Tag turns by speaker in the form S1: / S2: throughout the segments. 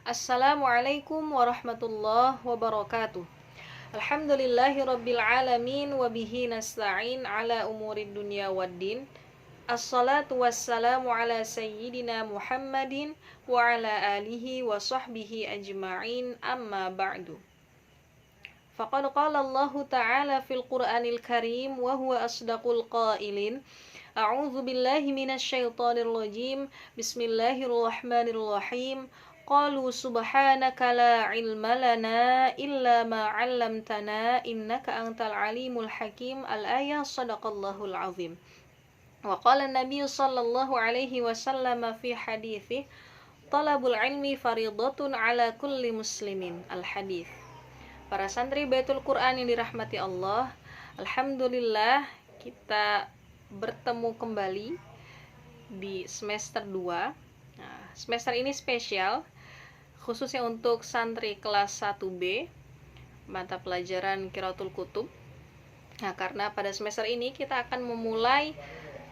S1: Assalamualaikum warahmatullahi wabarakatuh. Alhamdulillahi rabbil alamin wa bihi nasta'in ala umurid dunya waddin. Assalatu wassalamu ala sayyidina Muhammadin wa ala alihi wa sahbihi ajma'in, amma ba'du. Faqad qala Allah ta'ala fil Qur'anil Karim wa huwa asdaqul qailin. A'udzu billahi minasy syaithanir rajim. Bismillahirrahmanirrahim. Qalu subhanaka la ilma lana illa ma 'allamtana innaka antal alimul hakim. Al-ayah. Shadaqallahul azim. Wa qala an-nabiy sallallahu alaihi wasallam fi haditsih, talabul ilmi faridatun ala kulli muslimin. Al-hadits. Para santri Baitul Quran yang dirahmati Allah, alhamdulillah kita bertemu kembali di semester 2. Nah, semester ini spesial khususnya untuk santri kelas 1B mata pelajaran Qiraatul Kutub. Nah, karena pada semester ini kita akan memulai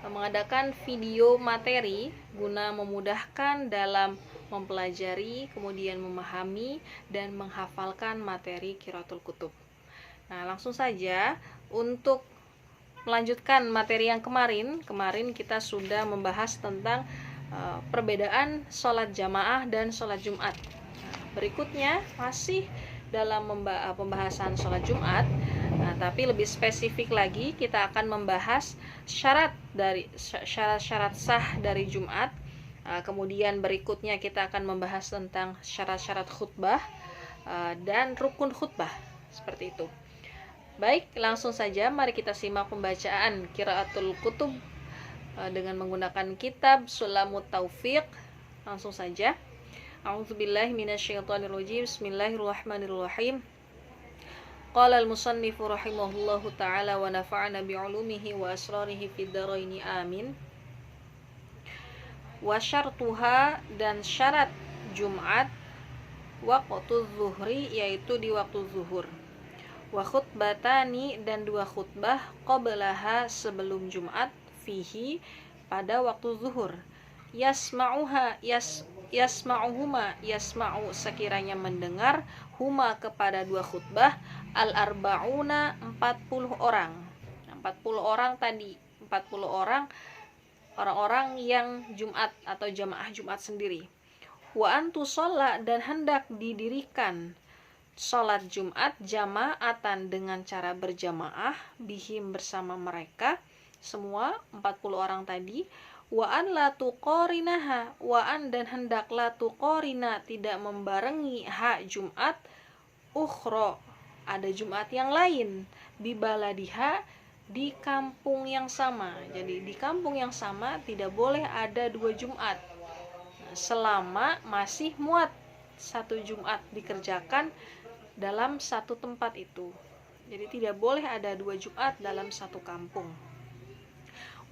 S1: mengadakan video materi guna memudahkan dalam mempelajari, kemudian memahami dan menghafalkan materi Qiraatul Kutub. Nah, langsung saja untuk melanjutkan materi yang kemarin kita sudah membahas tentang perbedaan sholat jamaah dan sholat Jumat. Berikutnya masih dalam pembahasan sholat Jumat, tapi lebih spesifik lagi kita akan membahas syarat sah dari Jumat. Kemudian berikutnya kita akan membahas tentang syarat-syarat khutbah dan rukun khutbah, seperti itu. Baik, langsung saja mari kita simak pembacaan Qiraatul Kutub dengan menggunakan kitab Sulamut Taufiq. Langsung saja. A'udzubillahi minasyaitonirrajim. Bismillahirrahmanirrahim. Qala al-musannifu rahimahullahu ta'ala wa nafa'ana bi'ulumihi wa asrarihi fid dharaini amin. Wa syartuha, dan syarat Jumat, waqtu zuhri, yaitu di waktu zuhur. Wa khutbatani, dan 2 khutbah, qablaha, sebelum Jumat, fihi, pada waktu zuhur. Yasma'uhuma, yasma'u, sekiranya mendengar, huma, kepada 2 khutbah, al-arba'una, 40 orang. 40 orang tadi, 40 orang yang Jumat atau jamaah Jumat sendiri. Wa antu sholat, dan hendak didirikan sholat Jumat jamaatan, dengan cara berjamaah, bihim, bersama mereka semua 40 orang tadi. Wa an la tuqarinaha, wa an, dan hendak la tuqarina, tidak membarengi hak Jumat, ukhra, ada Jumat yang lain, bibaladiha, di kampung yang sama. Jadi di kampung yang sama tidak boleh ada 2 Jumat selama masih muat 1 Jumat dikerjakan dalam satu tempat itu. Jadi tidak boleh ada 2 Jumat dalam satu kampung.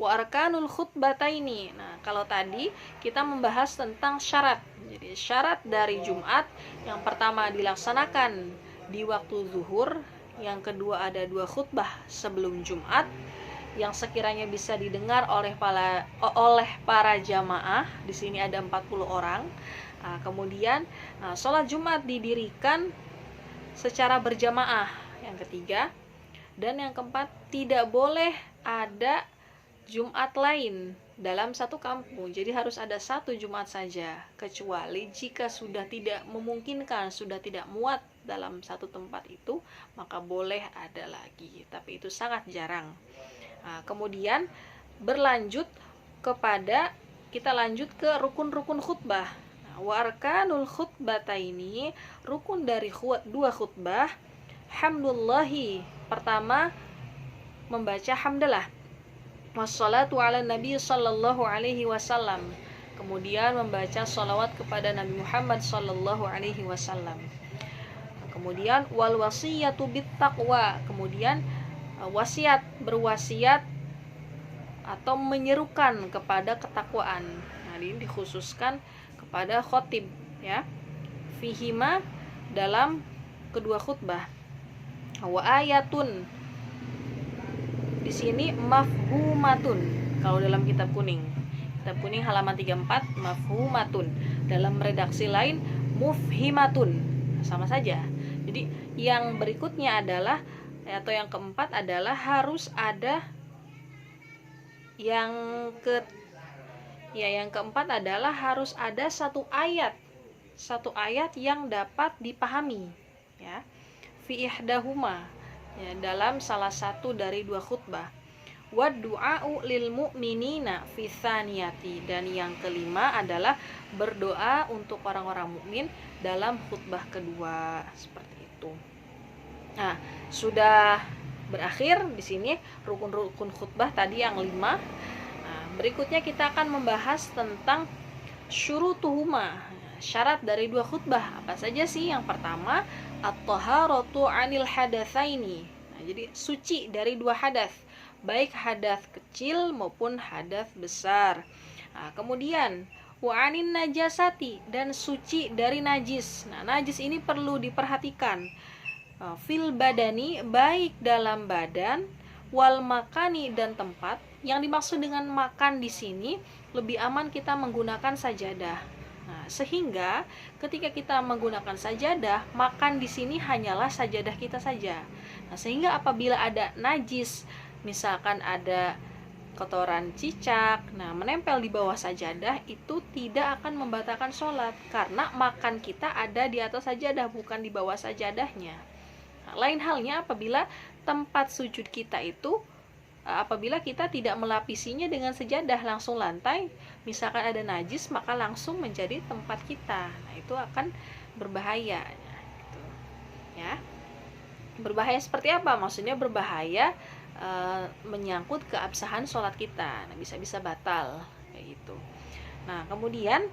S1: Wa arkanul khutbataini. Nah, kalau tadi kita membahas tentang syarat. Jadi syarat dari Jumat, yang pertama dilaksanakan di waktu zuhur, yang kedua ada 2 khutbah sebelum Jumat yang sekiranya bisa didengar oleh para jamaah. Di sini ada 40 orang. Kemudian sholat Jumat didirikan secara berjamaah, yang ketiga. Dan yang keempat, tidak boleh ada Jumat lain dalam satu kampung. Jadi harus ada 1 Jumat saja, kecuali jika sudah tidak memungkinkan, sudah tidak muat dalam satu tempat itu, maka boleh ada lagi, tapi itu sangat jarang. Kemudian berlanjut kepada, kita lanjut ke rukun-rukun khutbah. Wa arkanul khutbataini, rukun dari 2 khutbah, hamdulillahi, pertama membaca hamdalah, wassalatu ala nabi sallallahu alaihi wasallam, kemudian membaca salawat kepada Nabi Muhammad sallallahu alaihi wasallam. Kemudian wal wasiyatu bit taqwa, kemudian wasiat, berwasiat atau menyerukan kepada ketakwaan. Nah, ini dikhususkan kepada khotib, ya. Fihima, dalam kedua khutbah. Wa ayatun, di sini mafhumatun kalau dalam kitab kuning halaman 34, mafhumatun. Dalam redaksi lain mufhimatun. Sama saja. Jadi yang berikutnya adalah, atau yang keempat adalah harus ada yang yang keempat adalah harus ada satu ayat yang dapat dipahami, ya, fi ihdahuma, ya, dalam salah satu dari dua khutbah. Wa du'a'u lil mu'minina fi tsaniyati, dan yang kelima adalah berdoa untuk orang-orang mukmin dalam khutbah kedua, seperti itu. Nah, sudah berakhir di sini rukun-rukun khutbah tadi yang 5. Nah, berikutnya kita akan membahas tentang syurutuhuma, syarat dari dua khutbah. Apa saja sih? Yang pertama, at-taharatu 'anil hadatsaini. Nah, jadi suci dari dua hadas, baik hadas kecil maupun hadas besar. Nah, kemudian wa 'anin najasati, dan suci dari najis. Nah, najis ini perlu diperhatikan. Fil badani, baik dalam badan, wal makani, dan tempat. Yang dimaksud dengan makan di sini lebih aman kita menggunakan sajadah. Nah, sehingga ketika kita menggunakan sajadah, makan di sini hanyalah sajadah kita saja. Nah, sehingga apabila ada najis, misalkan ada kotoran cicak, nah menempel di bawah sajadah, itu tidak akan membatalkan sholat, karena makan kita ada di atas sajadah, bukan di bawah sajadahnya. Nah, lain halnya apabila tempat sujud kita itu, apabila kita tidak melapisinya dengan sejadah, langsung lantai, misalkan ada najis, maka langsung menjadi tempat kita. Nah, itu akan berbahaya. Nah, gitu. Ya. Berbahaya seperti apa? Maksudnya berbahaya menyangkut keabsahan sholat kita. Nah, bisa-bisa batal kayak gitu. Nah, kemudian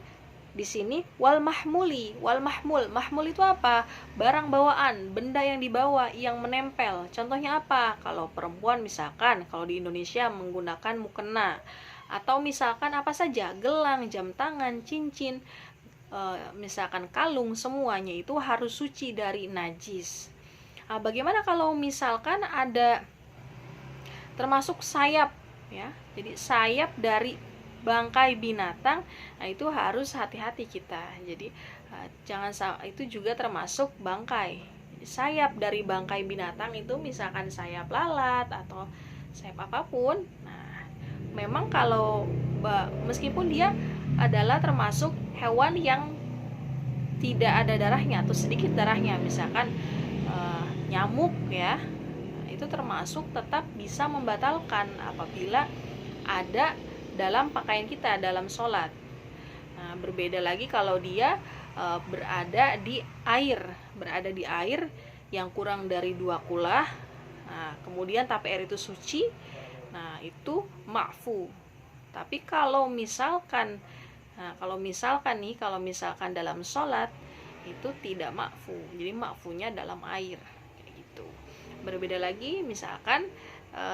S1: di sini wal mahmuli, wal mahmul itu apa? Barang bawaan, benda yang dibawa yang menempel. Contohnya apa? Kalau perempuan misalkan, kalau di Indonesia menggunakan mukena, atau misalkan apa saja, gelang, jam tangan, cincin, misalkan kalung, semuanya itu harus suci dari najis. Nah, bagaimana kalau misalkan ada termasuk sayap, ya, jadi sayap dari bangkai binatang, nah itu harus hati-hati kita. Jadi jangan itu juga termasuk bangkai. Jadi, sayap dari bangkai binatang itu misalkan sayap lalat atau sayap apapun. Nah, memang kalau meskipun dia adalah termasuk hewan yang tidak ada darahnya atau sedikit darahnya, misalkan nyamuk, ya, itu termasuk tetap bisa membatalkan apabila ada dalam pakaian kita dalam sholat. Nah, berbeda lagi kalau dia berada di air yang kurang dari 2 kulah. Nah, kemudian tapi air itu suci, nah itu ma'fu. Tapi kalau misalkan dalam sholat itu tidak ma'fu, jadi ma'funya dalam air kayak gitu. Berbeda lagi misalkan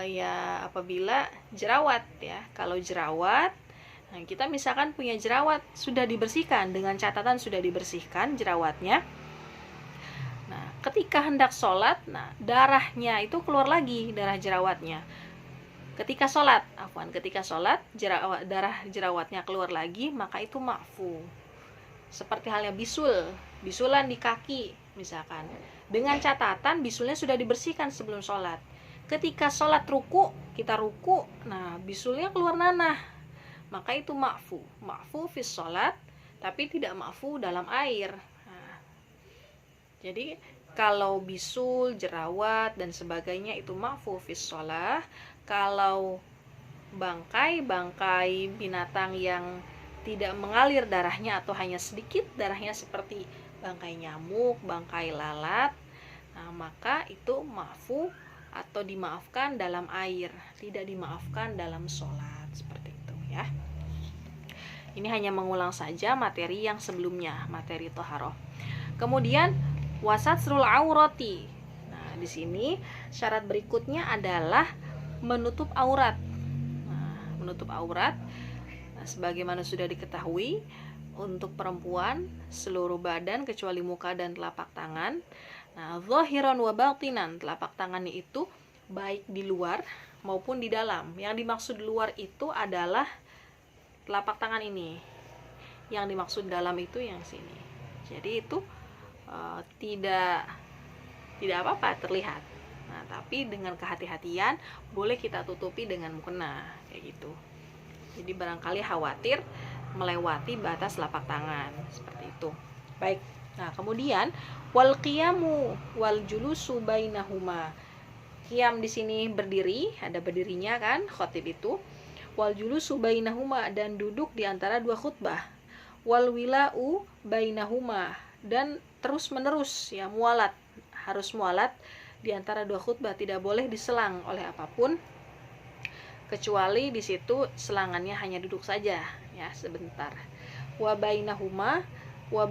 S1: ya apabila jerawat, ya. Kalau jerawat, nah kita misalkan punya jerawat sudah dibersihkan, dengan catatan sudah dibersihkan jerawatnya. Nah, ketika hendak sholat, nah darahnya itu keluar lagi, darah jerawatnya. Ketika sholat, darah jerawatnya keluar lagi, maka itu ma'fu. Seperti halnya bisulan di kaki misalkan, dengan catatan bisulnya sudah dibersihkan sebelum sholat. Ketika sholat kita ruku, nah bisulnya keluar nanah, maka itu ma'fu fis sholat, tapi tidak ma'fu dalam air. Nah, jadi kalau bisul, jerawat dan sebagainya itu ma'fu fis sholat. Kalau bangkai binatang yang tidak mengalir darahnya atau hanya sedikit darahnya seperti bangkai nyamuk, bangkai lalat, nah maka itu ma'fu atau dimaafkan dalam air, tidak dimaafkan dalam sholat, seperti itu, ya. Ini hanya mengulang saja materi yang sebelumnya, materi toharoh. Kemudian wasatrul aurati. Nah, di sini syarat berikutnya adalah menutup aurat. Nah, menutup aurat, nah, sebagaimana sudah diketahui, untuk perempuan seluruh badan kecuali muka dan telapak tangan. Nah, zahiran wa batinan, telapak tangannya itu baik di luar maupun di dalam. Yang dimaksud luar itu adalah telapak tangan ini. Yang dimaksud dalam itu yang sini. Jadi itu tidak apa-apa terlihat. Nah, tapi dengan kehati-hatian boleh kita tutupi dengan mukena kayak gitu. Jadi barangkali khawatir melewati batas telapak tangan seperti itu. Baik. Nah, kemudian wal qiyamu wal julusu bainahuma. Qiyam di sini berdiri, ada berdirinya kan khotib itu. Wal julusu bainahuma, dan duduk di antara dua khutbah. Wal wila'u bainahuma, dan terus menerus ya mualat, harus mualat di antara dua khutbah, tidak boleh diselang oleh apapun, kecuali di situ selangannya hanya duduk saja ya sebentar. Wa bainahuma wa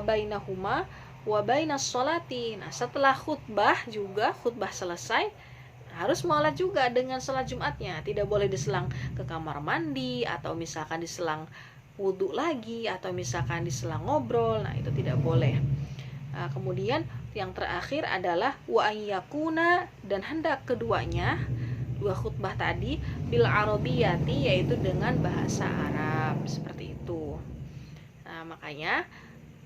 S1: bainahuma wa bainas sholati. Nah, setelah khutbah juga, khutbah selesai, harus mualat juga dengan salat Jumatnya, tidak boleh diselang ke kamar mandi, atau misalkan diselang wudhu lagi, atau misalkan diselang ngobrol. Nah, itu tidak boleh. Nah, kemudian yang terakhir adalah wa ayyakuna, dan hendak keduanya, dua khutbah tadi, bil arabiyati, yaitu dengan bahasa Arab, seperti itu. Nah, makanya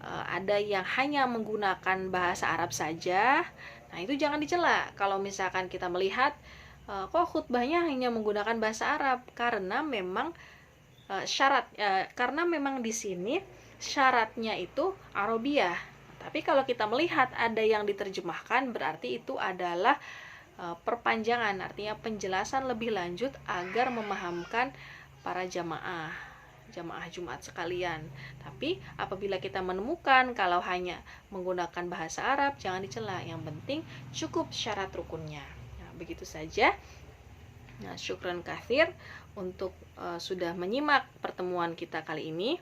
S1: ada yang hanya menggunakan bahasa Arab saja. Nah, itu jangan dicela kalau misalkan kita melihat kok khutbahnya hanya menggunakan bahasa Arab, karena memang karena memang di sini syaratnya itu Arabiyah. Tapi kalau kita melihat ada yang diterjemahkan, berarti itu adalah perpanjangan, artinya penjelasan lebih lanjut agar memahamkan para jamaah Jumat sekalian. Tapi apabila kita menemukan kalau hanya menggunakan bahasa Arab, jangan dicela, yang penting cukup syarat rukunnya. Nah, begitu saja. Nah, syukran katsir untuk sudah menyimak pertemuan kita kali ini.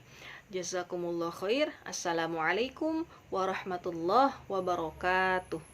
S1: Jazakumullah khair. Assalamualaikum warahmatullahi wabarakatuh.